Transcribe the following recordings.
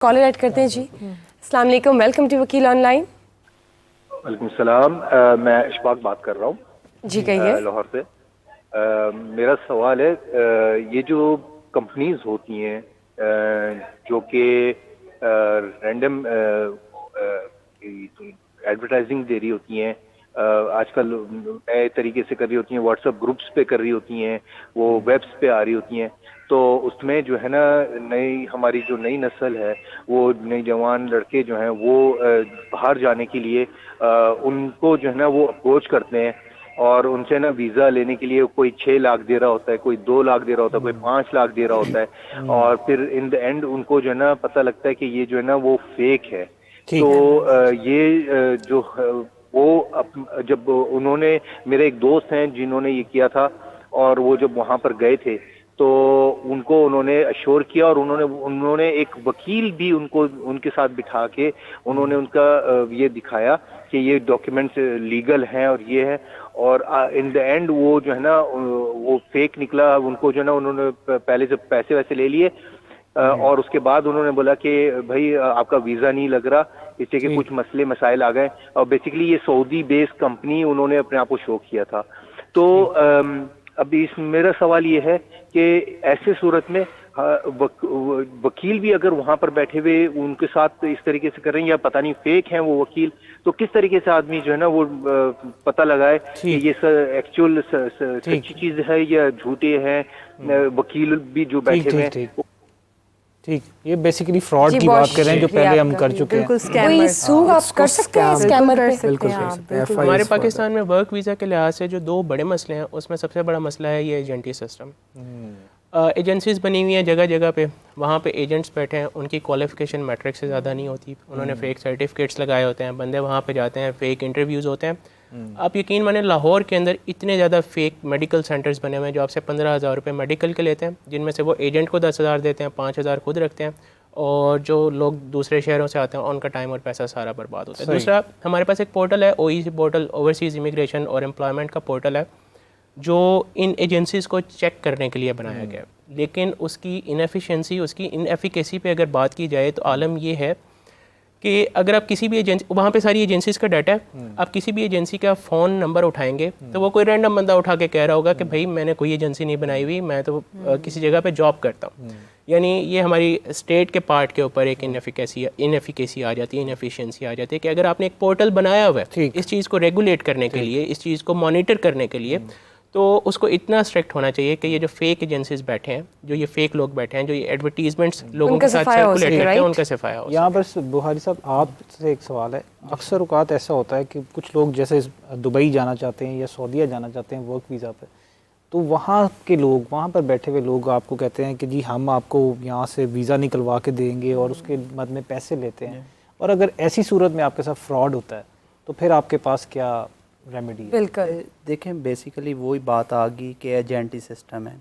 Collar add करते हैं जी। अस्सलाम वालेकुम, वेलकम टू वकील ऑनलाइन। वालेकुम सलाम। मैं इशफाक बात कर रहा हूँ जी कहिए। लाहौर से। मेरा सवाल है, ये जो कंपनीज होती हैं जो कि रैंडम एडवर्टाइजिंग दे रही होती हैं, आजकल नए तरीके से कर रही होती हैं, व्हाट्सएप ग्रुप्स पे कर रही होती हैं, वो वेब्स पे आ रही होती हैं, तो उसमें जो है ना नई हमारी जो नई नस्ल है, वो नई जवान लड़के जो हैं वो बाहर जाने के लिए उनको जो है ना वो अप्रोच करते हैं और उनसे ना वीज़ा लेने के लिए कोई 6 लाख दे रहा होता है, कोई 2 लाख दे रहा होता है, कोई 5 लाख दे रहा होता है और फिर इन द एंड उनको जो है ना पता लगता है कि ये जो है ना वो फेक है। तो ये जो वो जब उन्होंने, मेरे एक दोस्त हैं जिन्होंने ये किया था और वो जब वहाँ पर गए थे तो उनको उन्होंने अश्योर किया और उन्होंने एक वकील भी उनको उनके साथ बिठा के उन्होंने उनका ये दिखाया कि ये डॉक्यूमेंट्स लीगल हैं और ये है, और इन द एंड वो जो है ना वो फेक निकला। उनको जो है ना उन्होंने पहले से पैसे वैसे ले लिए और उसके बाद उन्होंने बोला कि भाई आपका वीज़ा नहीं लग रहा, इससे कि कुछ मसले मसाइल आ गए और बेसिकली ये सऊदी बेस्ड कंपनी उन्होंने अपने आप को शो किया था। तो अभी मेरा सवाल ये है कि ऐसे सूरत में वकील भी अगर वहां पर बैठे हुए उनके साथ इस तरीके से कर रहे हैं या पता नहीं फेक हैं वो वकील, तो किस तरीके से आदमी जो है ना वो पता लगाए कि ये एक्चुअल सच्ची चीज है या झूठे हैं। वकील भी जो बैठे हुए हैं, ठीक, ये बेसिकली फ्रॉड की बात कर रहे हैं जो पहले हम कर चुके हैं। कोई सूह आप कर सकते हैं स्कैमर पे? बिल्कुल हमारे पाकिस्तान में वर्क वीज़ा के लिहाज से जो दो बड़े मसले हैं उसमें सबसे बड़ा मसला है ये एजेंटी सिस्टम। एजेंसीज बनी हुई हैं जगह जगह पे, वहाँ पे एजेंट्स बैठे हैं, उनकी क्वालिफिकेशन मैट्रिक से ज़्यादा नहीं होती, उन्होंने फेक सर्टिफिकेट्स लगाए होते हैं, बंदे वहाँ पे जाते हैं, फेक इंटरव्यूज़ होते हैं। आप यकीन माने लाहौर के अंदर इतने ज़्यादा फेक मेडिकल सेंटर्स बने हुए हैं जो आपसे 15,000 रुपये मेडिकल के लेते हैं, जिनमें से वो एजेंट को 10,000 देते हैं, 5,000 खुद रखते हैं और जो लोग दूसरे शहरों से आते हैं उनका टाइम और पैसा सारा बर्बाद होता है। दूसरा, हमारे पास एक पोर्टल है, OEC पोर्टल, ओवरसीज़ इमिग्रेशन और एम्प्लॉयमेंट का पोर्टल है, जो इन एजेंसीज़ को चेक करने के लिए बनाया गया है, लेकिन उसकी इनएफिशिएंसी, उसकी इनएफिकेसी पे अगर बात की जाए तो आलम ये है कि अगर आप किसी भी एजेंसी, वहाँ पे सारी एजेंसीज का डाटा है, आप किसी भी एजेंसी का फ़ोन नंबर उठाएंगे तो वो कोई रैंडम बंदा उठा के कह रहा होगा कि भाई मैंने कोई एजेंसी नहीं बनाई हुई, मैं तो किसी जगह पे जॉब करता हूँ। यानी ये हमारी स्टेट के पार्ट के ऊपर एक इनएफिकेसी आ जाती है, इनएफिशिएंसी आ जाती है कि अगर आपने एक पोर्टल बनाया हुआ है इस चीज़ को रेगुलेट करने के लिए, इस चीज़ को मॉनिटर करने के लिए, तो उसको इतना स्ट्रिक्ट होना चाहिए कि ये जो फेक एजेंसीज बैठे हैं, जो ये फेक लोग बैठे हैं, जो ये एडवर्टीजमेंट्स लोगों के साथ सर्कुलेट करते हैं, उनका सफाया हो। यहाँ पर बुहारी साहब आपसे एक सवाल है, अक्सर औकात ऐसा होता है कि कुछ लोग जैसे दुबई जाना चाहते हैं या सऊदीया जाना चाहते हैं वर्क वीज़ा पे, तो वहाँ के लोग, वहाँ पर बैठे हुए लोग आपको कहते हैं कि जी हम आपको यहाँ से वीज़ा निकलवा के देंगे और उसके मद में पैसे लेते हैं, और अगर ऐसी सूरत में आपके साथ फ्रॉड होता है तो फिर आपके पास क्या रेमेडी है? बिल्कुल, देखें बेसिकली वही बात आ गई कि एजेंटी सिस्टम है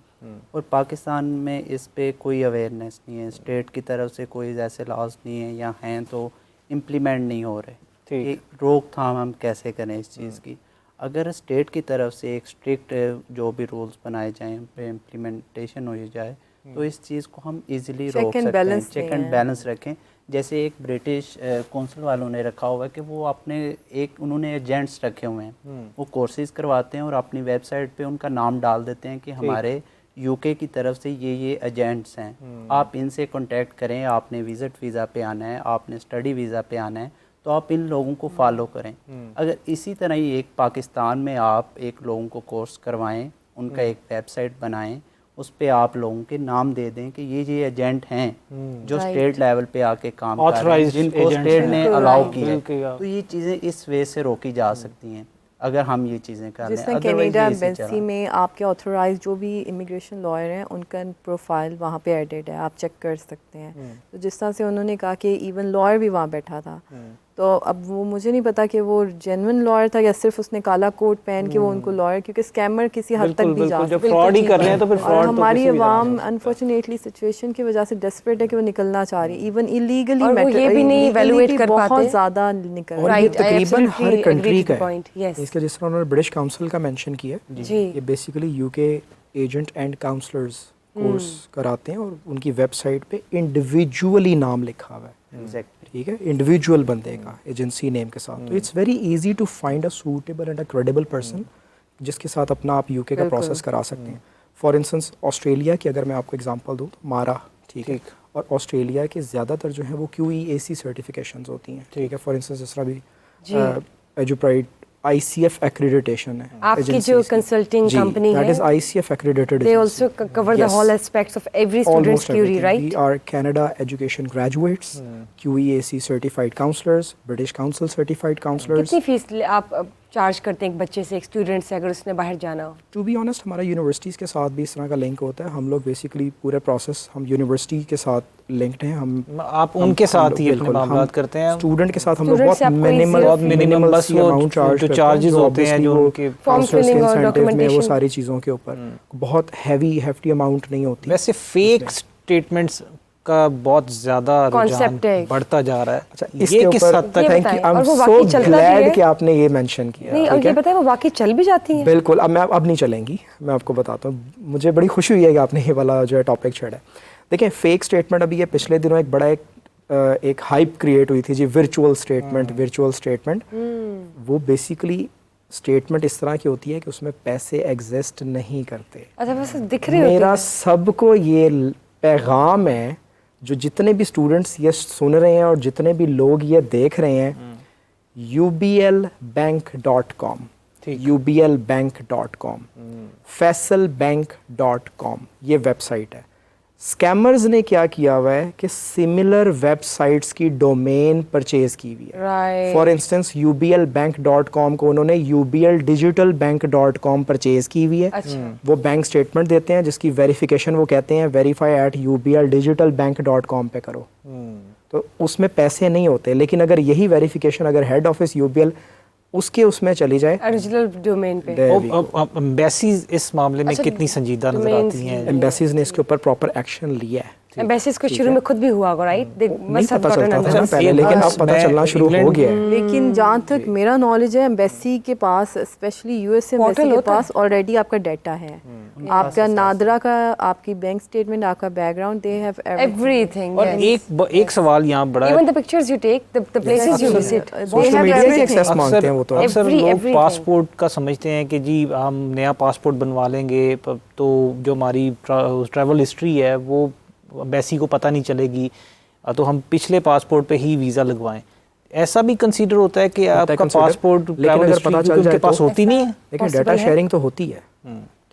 और पाकिस्तान में इस पे कोई अवेयरनेस नहीं है, स्टेट की तरफ से कोई ऐसे लॉज नहीं है या हैं तो इम्प्लीमेंट नहीं हो रहे कि रोकथाम हम कैसे करें इस चीज़ की। अगर स्टेट की तरफ से एक स्ट्रिक्ट जो भी रूल्स बनाए जाएँ, उन पर इम्प्लीमेंटेशन हो जाए तो इस चीज़ को हम इजीली रोक सकते हैं, चेक एंड बैलेंस रखें। जैसे एक ब्रिटिश कौंसिल वालों ने रखा हुआ है कि वो अपने उन्होंने एजेंट्स रखे हुए हैं, वो कोर्सेज करवाते हैं और अपनी वेबसाइट पे उनका नाम डाल देते हैं कि हमारे यूके की तरफ से ये एजेंट्स हैं, आप इनसे कांटेक्ट करें, आपने विजिट वीज़ा पे आना है, आपने स्टडी वीज़ा पे आना है, तो आप इन लोगों को फॉलो करें। अगर इसी तरह ही एक पाकिस्तान में आप एक लोगों को कोर्स करवाएं, उनका एक वेबसाइट बनाएं, उस पे आप लोगों के नाम दे दें कि ये एजेंट हैं जो स्टेट लेवल पे आके काम कर रहे हैं, जिनको स्टेट ने अलाउ किया, तो ये चीज़ें इस वे से रोकी जा सकती हैं अगर हम ये चीज़ें कर लें। कनाडा एम्बेसी में आपके ऑथराइज जो भी इमिग्रेशन लॉयर हैं उनका प्रोफाइल वहाँ पे एडिट है, आप चेक कर सकते हैं। तो जिस तरह से उन्होंने कहा कि इवन लॉयर भी वहाँ बैठा था, तो अब वो मुझे नहीं पता कि वो जेन्युइन लॉयर था या सिर्फ उसने काला कोट पहन के वो उनको लॉयर, क्योंकि स्कैमर किसी हद तक भी जा सकते हैं। और हमारी अवाम अनफॉर्चुनेटली सिचुएशन की वजह से डेस्परेट है कि वो निकलना चाह रही है, इवन इलीगली ये भी नहीं इवैल्यूएट कर पाते, बहुत ज़्यादा निकल रहा है। तकरीबन हर कंट्री का है इसका, जिस तरह उन्होंने ब्रिटिश काउंसिल का मेंशन किया, ये basically UK agent and counsellors course कराते हैं और उनकी वेबसाइट पे इंडिविजुअली नाम लिखा हुआ है, एग्जैक्टली। ठीक है, इंडिविजुअल बंदे का एजेंसी नेम के साथ। तो it's very easy to find a suitable and a credible person जिसके साथ अपना आप यूके का प्रोसेस करा सकते हैं। फॉर इंस्टेंस ऑस्ट्रेलिया की अगर मैं आपको एग्जांपल दूँ तो मारा, ठीक है, और ऑस्ट्रेलिया के ज़्यादातर जो है वो QEAC सर्टिफिकेशंस होती हैं, ठीक है। फॉर इंस्टेंस जिस तरह भी एजुप्राइड ICF accreditation है, आपकी जो कंसल्टिंग कंपनी है, that is ICF accredited. They also cover the whole aspects of every student's Almost QE, everything. right? We are Canada education graduates, QEAC certified counselors, British Council certified counselors. कितनी fees आप charge करते हैं एक बच्चे से, एक student से, अगर उसने बाहर जाना हो? टू बी ऑनेस्ट हमारा यूनिवर्सिटीज़ के साथ भी इस तरह का लिंक होता है। हम लोग बेसिकली पूरे प्रोसेस हम यूनिवर्सिटी के साथ लिंक्ड हैं। हम आप उनके साथ ही अपने मामलात करते हैं? स्टूडेंट के साथ हम लोग Student बहुत से आपको मिनिमल बस वो अमाउंट चार्ज जो चार्जेस होते हैं जो उनके फॉर्म फिलिंग और में वो डॉक्यूमेंटेशन, सारी चीज़ों के ऊपर बहुत हैवी अमाउंट नहीं होती। वैसे फेक स्टेटमेंट्स का बहुत ज़्यादा Concept है। रुझान बढ़ता जा रहा है। अच्छा, ये इसके किस ऊपर हद तक ये थैंक यू, बताएं, आई एम और वो सो वाकई चलता भी ग्लैड है? कि आपने ये मेंशन किया। नहीं, और ठीक ये है? पता है वो वाकई चल भी जाती हैं? बिल्कुल, अब नहीं चलेंगी, मैं आपको बताता हूँ। मुझे बड़ी खुशी हुई है कि आपने ये वाला जो है टॉपिक छेड़ा है। देखिए फेक स्टेटमेंट, अभी ये पिछले दिनों एक बड़ा एक हाइप क्रिएट हुई थी जी, वर्चुअल स्टेटमेंट। वो बेसिकली स्टेटमेंट इस तरह की होती है कि उसमें पैसे एग्जिस्ट नहीं करते। अच्छा, बस दिख रही होती मेरा है। सबको ये पैगाम है, जो जितने भी स्टूडेंट्स ये सुन रहे हैं और जितने भी लोग ये देख रहे हैं, ublbank.com, ublbank.com, faisalbank.com ये वेबसाइट है। स्कैमर्स ने क्या किया हुआ है कि सिमिलर वेबसाइट्स की डोमेन परचेज की हुई है। Right. फॉर इंस्टेंस ublbank.com को उन्होंने ubldigitalbank.com परचेज की हुई है। वो बैंक स्टेटमेंट देते हैं जिसकी वेरिफिकेशन वो कहते हैं वेरीफाई एट ubldigitalbank.com पे करो। तो उसमें पैसे नहीं होते, लेकिन अगर यही वेरिफिकेशन अगर हेड ऑफिस UBL उसके उसमें चली जाए, ओरिजिनल डोमेन पे, there we go. अब एम्बेसीज इस मामले में अच्छा, कितनी संजीदा नजर domains आती हैं? एम्बेसीज ने इसके ऊपर प्रॉपर एक्शन लिया है। एम्बेसीज को शुरू में खुद भी हुआ होगा, राइट? नहीं पता चलता था पहले, लेकिन अब पता चलना शुरू हो गया है। लेकिन जहाँ तक मेरा नॉलेज है, एम्बेसी के पास, स्पेशली यूएस एम्बेसी के पास ऑलरेडी आपका डाटा है, आपका नादरा का, आपकी बैंक स्टेटमेंट, आपका बैकग्राउंड, दे हैव एवरीथिंग। और एक सवाल यहाँ बड़ा even the pictures you take, the places you visit, social media की एक्सेस मांगते हैं वो तो। अक्सर लोग everything. पासपोर्ट का समझते हैं कि जी हम नया पासपोर्ट बनवा लेंगे तो जो हमारी ट्रैवल हिस्ट्री है वो एम्बेसी को पता नहीं चलेगी, तो हम पिछले पासपोर्ट पे ही वीज़ा लगवाएं। ऐसा भी कंसीडर होता है कि आपका पासपोर्ट ट्रैवल हिस्ट्री उनके पास होती नहीं है, लेकिन डाटा शेयरिंग तो होती है।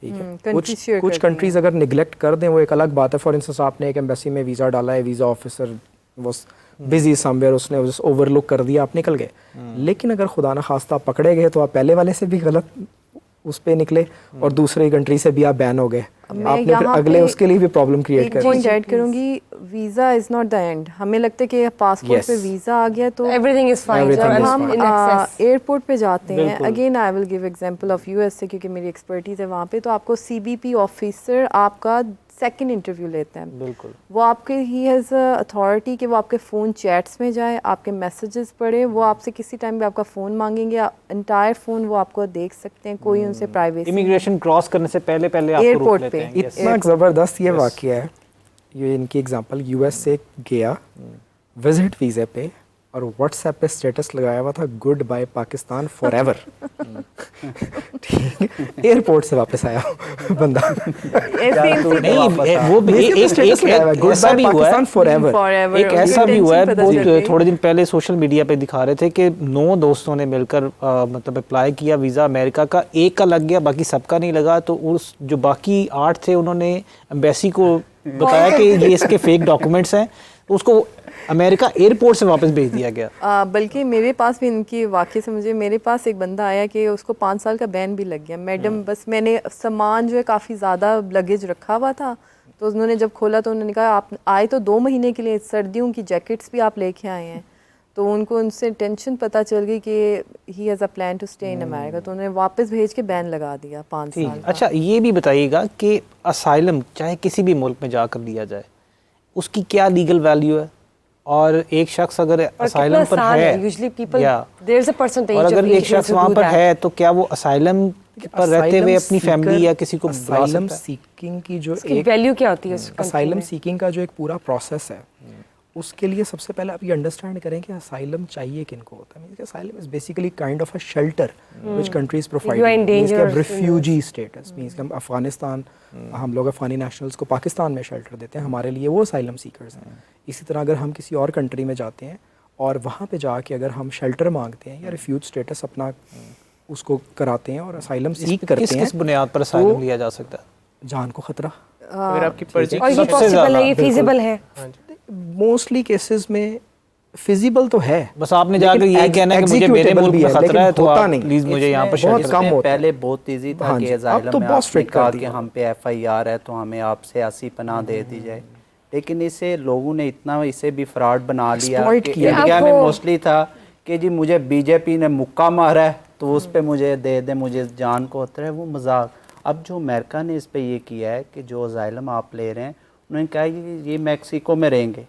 ठीक है, कुछ कंट्रीज अगर निगलेक्ट कर दें वो एक अलग बात है। फॉर इंस्टेंस आपने एक एम्बेसी में वीज़ा डाला है, visa officer was busy somewhere, उसने ओवरलुक कर दिया, आप निकल गए। लेकिन अगर खुदा ना खास्ता पकड़े गए तो आप पहले वाले से भी गलत उस पे निकले और दूसरे कंट्री से भी आप बैन हो गए, आपने फिर अगले उसके लिए भी प्रॉब्लम क्रिएट कर दी। पॉइंट ऐड करूंगी, visa is not the end. हमें लगता है कि पासपोर्ट पे वीज़ा आ गया तो everything is fine. Everything is हम fine. एयरपोर्ट पे जाते हैं, again I will give example of US से क्योंकि मेरी एक्सपर्टीज़ है वहाँ पे, तो आपको CBP ऑफिसर आपका सेकंड इंटरव्यू लेते हैं। बिल्कुल, वो आपके ही हैज़ अथॉरिटी कि वो आपके फ़ोन चैट्स में जाए, आपके मैसेजेस पढ़े, वो आपसे किसी टाइम भी आपका फ़ोन मांगेंगे, एंटायर फ़ोन वो आपको देख सकते हैं, कोई उनसे प्राइवेसी। इमिग्रेशन क्रॉस करने से पहले आपको रोक एयरपोर्ट लेते पे। हैं। Yes. इतना ज़बरदस्त ये वाक़या है, ये इनकी एग्जांपल, यूएस से गया विजिट वीज़े पे और व्हाट्सएप पे स्टेटस लगाया हुआ था गुड बाय पाकिस्तान फॉरएवर। ठीक, एयरपोर्ट से वापस आया बंदा। नहीं, वो भी Basically status लगाया हुआ है, good ऐसा bye भी हुआ है, पाकिस्तान forever। एक ऐसा भी हुआ है, बहुत थोड़े दिन पहले सोशल मीडिया पे दिखा रहे थे कि 9 दोस्तों ने मिलकर मतलब अप्लाई किया वीज़ा अमेरिका का, एक का लग गया, बाकी सबका नहीं लगा, तो उस जो बाकी 8 थे उन्होंने एम्बेसी को बताया कि ये इसके फेक डॉक्यूमेंट्स हैं, तो उसको अमेरिका एयरपोर्ट से वापस भेज दिया गया। बल्कि मेरे पास भी इनकी वाकई से मुझे, मेरे पास एक बंदा आया कि उसको 5 साल का बैन भी लग गया। मैडम बस मैंने सामान जो है काफ़ी ज़्यादा लगेज रखा हुआ था, तो उन्होंने जब खोला तो उन्होंने कहा आप आए तो 2 महीने के लिए, सर्दियों की जैकेट्स भी आप लेके आए हैं। तो उनको उनसे टेंशन पता चल गई कि he has a plan to stay in America, तो उन्होंने वापस भेज के बैन लगा दिया 5 साल का। अच्छा, ये भी बताइएगा कि असाइलम चाहे किसी भी मुल्क में जाकर लिया जाए, उसकी क्या लीगल वैल्यू है, और एक शख्स अगर असाइलम पर है, usually people there is a percentage, और अगर एक शख्स वहाँ पर है तो क्या वो असाइलम पर रहते हुए अपनी फैमिली या किसी को बुला असाइलम सकता है? सीकिंग की जो इसकी एक वैल्यू क्या होती है उस country असाइलम में? सीकिंग का जो एक पूरा प्रोसेस है, उसके लिए सबसे पहले आप ये अंडरस्टैंड करें कि असाइलम चाहिए किनको होता है। Asylum is basically kind of a shelter which countries You are in provide, means कि danger रिफ्यूजी स्टेटस, मींस कि हम अफगानिस्तान, हम लोग अफगानी नेशनल्स को पाकिस्तान में शेल्टर देते हैं, हमारे लिए वो असाइलम सीकर्स हैं। इसी तरह अगर हम किसी और कंट्री में जाते हैं और वहाँ पे जाके अगर हम शेल्टर मांगते हैं या रिफ्यूज स्टेटस अपना उसको कराते हैं और असाइलम सीक करते हैं, किस बुनियाद पर असाइलम लिया जा सकता है? जान को खतरा। अगर आपकी फर्जी और ये सबसे पॉसिबल ज़्यादा, है, ये feasible है? मोस्टली केसेस में फिजिबल तो है, बस आपने जाकर ये कहना है कि मुझे मेरे मुल्क में खतरा है तो आप प्लीज मुझे यहाँ पर बहुत शेल्टर कम होता है। पहले बहुत इजी था हाँ कि जी, अब असाइलम तो में बहुत आपने strict कर कहा कि दिया। हम पे FIR है तो हमें आपसे 80 पनाह दे दी जाए, लेकिन इसे लोगों ने इतना इसे भी फ्रॉड बना लिया Exploit कि किया। इंडिया में आपको- मोस्टली था कि जी मुझे बीजेपी ने मुक्का मारा है तो उस पे मुझे दे दे, मुझे जान को खतरा है, वो मजाक। अब जो अमेरिका ने इस पे ये किया है कि जो असाइलम आप ले रहे हैं, उन्होंने कहा कि ये मैक्सिको में रहेंगे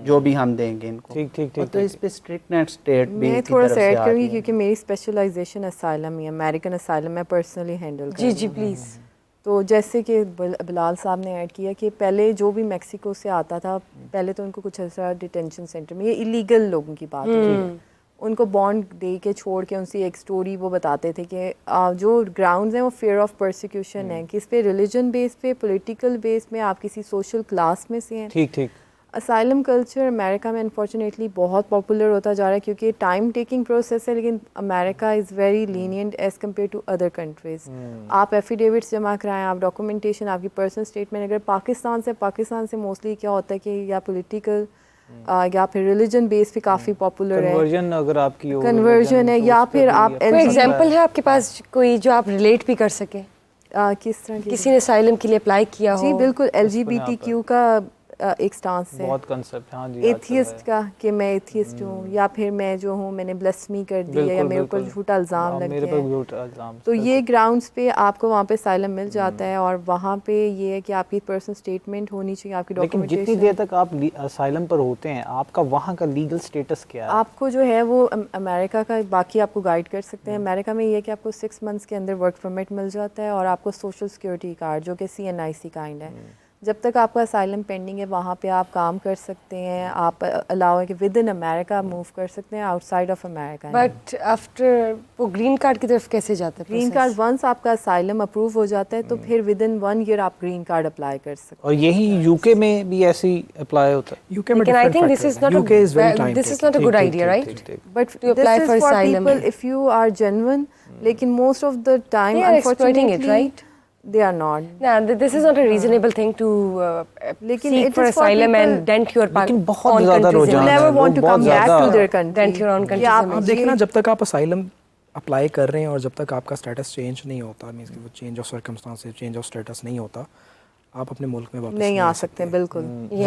जो भी हम देंगे इनको। ठीक, ठीक, ठीक, और तो इस पे स्ट्रिक्ट नेट स्टेट भी मैं की थोड़ा तरफ सा से ऐड आ करूँगी रही है। क्योंकि मेरी स्पेशलाइजेशन असाइलम ही है, अमेरिकन असाइलम मैं पर्सनली हैंडल जी जी प्लीज़। तो जैसे कि बिलाल साहब ने ऐड किया कि पहले जो भी मैक्सिको से आता था, पहले तो उनको कुछ ऐसा डिटेंशन सेंटर में, ये इलीगल लोगों की बात है, उनको बॉन्ड दे के छोड़ के उनसे एक स्टोरी वो बताते थे कि जो ग्राउंड्स हैं वो फियर ऑफ परसिक्यूशन है, किस पे रिलीजन बेस पे, पॉलिटिकल बेस में, आप किसी सोशल क्लास में से हैं। ठीक ठीक। असाइलम कल्चर अमेरिका में अनफॉर्चुनेटली बहुत पॉपुलर होता जा रहा है क्योंकि टाइम टेकिंग प्रोसेस है, लेकिन America is very lenient as compare to other countries. आप एफिडेविट्स जमा कराएं, आप डॉक्यूमेंटेशन, आपकी पर्सनल स्टेटमेंट, अगर पाकिस्तान से मोस्टली क्या होता है कि या पॉलिटिकल या फिर रिलीजन बेस पे काफ़ी पॉपुलर है, कन्वर्जन अगर आपकी हो, कन्वर्जन है, तो या उस पे फिर भी आप कोई एग्जांपल है आपके पास कोई जो आप रिलेट भी कर सके? किस तरह की? किसी ने असाइलम के लिए अप्लाई किया हो? जी बिल्कुल, LGBTQ का एक स्टांस है, बहुत कंसेप्ट। हाँ जी, एथियस्ट का कि मैं एथियस्ट हूँ, या फिर मैं जो हूँ मैंने ब्लस्मी कर दी है या मेरे ऊपर झूठा इल्ज़ाम लग मेरे गया पर है, झूठा इल्ज़ाम, तो ये ग्राउंड्स पे आपको वहाँ पे असाइलम मिल जाता है। और वहाँ पे ये है कि आपकी पर्सनल स्टेटमेंट होनी चाहिए, आपकी लेकिन जितनी डॉक्यूमेंटेशन। देर तक आप असाइलम पर होते हैं, आपका वहाँ का लीगल स्टेटस क्या है? आपको जो है वो अमेरिका का बाकी आपको गाइड कर सकते हैं। अमेरिका में ये है कि आपको 6 मंथ्स के अंदर वर्क परमिट मिल जाता है और आपको सोशल सिक्योरिटी कार्ड जो कि CNIC काइंड है, जब तक आपका असाइलम पेंडिंग है वहाँ पे आप काम कर सकते हैं। आप अलाउ है कि विद इन अमेरिका मूव कर सकते हैं, outside of America. But after वो ग्रीन कार्ड की तरफ कैसे जाता है? ग्रीन कार्ड वंस आपका असाइलम अप्रूव हो जाता है तो फिर विद इन 1 ईयर आप ग्रीन कार्ड अप्लाई कर सकते हैं। और यही यूके में भी ऐसे ही अप्लाई होता है? यूके में लेकिन I think different this is factors हैं। Not UK is very time this is taking. Not a good ठीक, आइडिया, ठीक, राइट? ठीक, ठीक। But To apply this for is for asylum. People if you are genuine, लेकिन most of the time They are exploiting it, right? they are not. Nah, this is not a reasonable thing to लेकिन seek it for is for asylum and people- dent your लेकिन बहुत own ज़्यादा country's रुझान image. है, never want लोग to come बहुत back to ज़्यादा their country. Dent your own कि country's आप image. आप देखिए ना, जब तक आप असाइलम अप्लाई कर रहे हैं और जब तक आपका स्टेटस चेंज नहीं होता, मींस कि वो change of circumstances, change of status नहीं होता, आप अपने मुल्क में वापस नहीं आ सकते बिल्कुल। Yes.